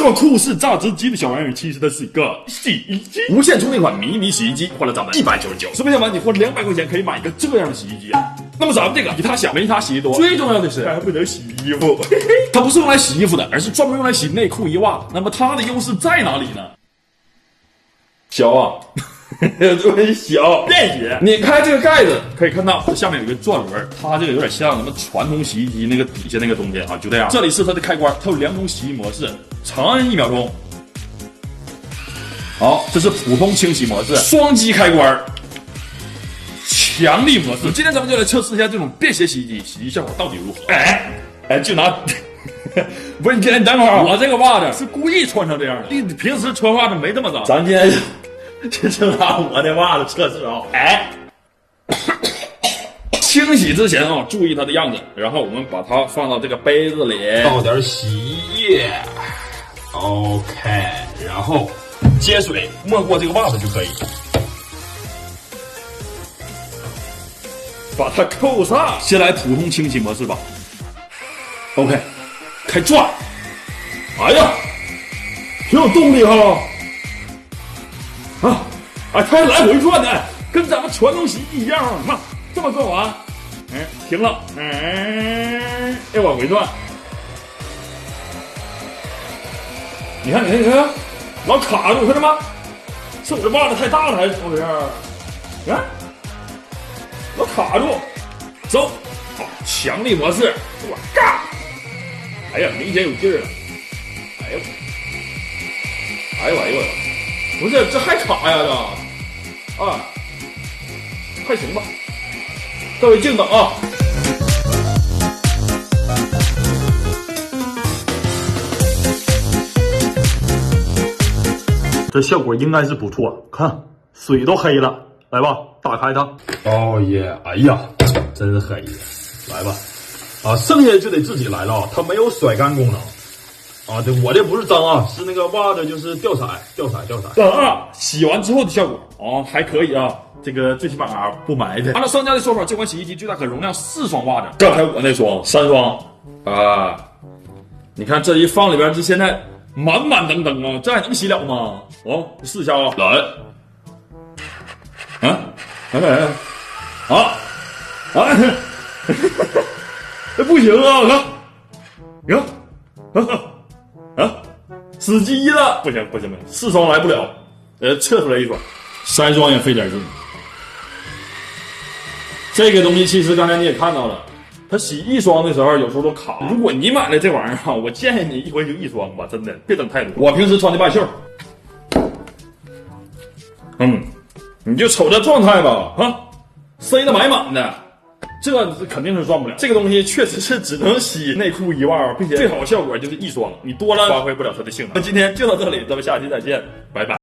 这么酷似榨汁机的小玩意儿，其实它是一个洗衣机，无线充电款迷你洗衣机，换了咱们199。实不相瞒，你花200块钱可以买一个这样的洗衣机啊。那么咱们这个比它小，没它洗的多，最重要的是还不能洗衣服。它不是用来洗衣服的，而是专门用来洗内裤、衣袜的。那么它的优势在哪里呢？小啊。这么小便携，拧开这个盖子，可以看到这下面有一个转轮，它这个有点像咱们传统洗衣机那个底下那个东西啊，就这样。这里是它的开关，它有2种洗衣模式，长按1秒钟。好，这是普通清洗模式，双击开关，强力模式。今天咱们就来测试一下这种便携洗衣机洗衣效果到底如何。就拿。不是你等会儿，我这个袜子是故意穿成这样的，你平时穿袜子没这么脏。咱今天就拿我的袜子测试啊！清洗之前啊，注意它的样子，然后我们把它放到这个杯子里，倒点洗衣液 ，OK， 然后接水没过这个袜子就可以，把它扣上。先来普通清洗模式吧。OK， 开转。哎呀，挺有动力哈！它还来回转呢，跟咱们传统洗衣机一样。你看，这么转完，停了，又往回转。你看，老卡住，看到吗？是我的袜子太大了还是怎么回事？你看，老卡住。走，好，强力模式，我嘎！哎呀，明显有劲儿了。哎呦！不是，这还卡呀这，还行吧。各位静等啊。这效果应该是不错，看水都黑了。来吧，打开它。哦耶！哎呀，真是黑呀！来吧，剩下就得自己来了，它没有甩干功能。对，我这不是脏啊，是那个袜子就是掉色。洗完之后的效果还可以啊，这个最起码不埋汰。按照商家的说法，这款洗衣机最大可容量4双袜子，刚才我那双3双你看这一放里边，这现在满满登登啊，这还能洗了吗？试一下啊，这不行啊，你看。死机了，不行，4双来不了，测出来1双，3双也费点劲。这个东西其实刚才你也看到了，它洗1双的时候有时候都卡。如果你买了这玩意儿我建议你一回就1双吧，真的别整太多。我平时穿的半袖，你就瞅这状态吧，塞得满满的。这肯定是赚不了，这个东西确实是只能洗内裤衣袜，并且最好的效果就是1双，你多了发挥不了它的性能。那今天就到这里，咱们下期再见，拜拜。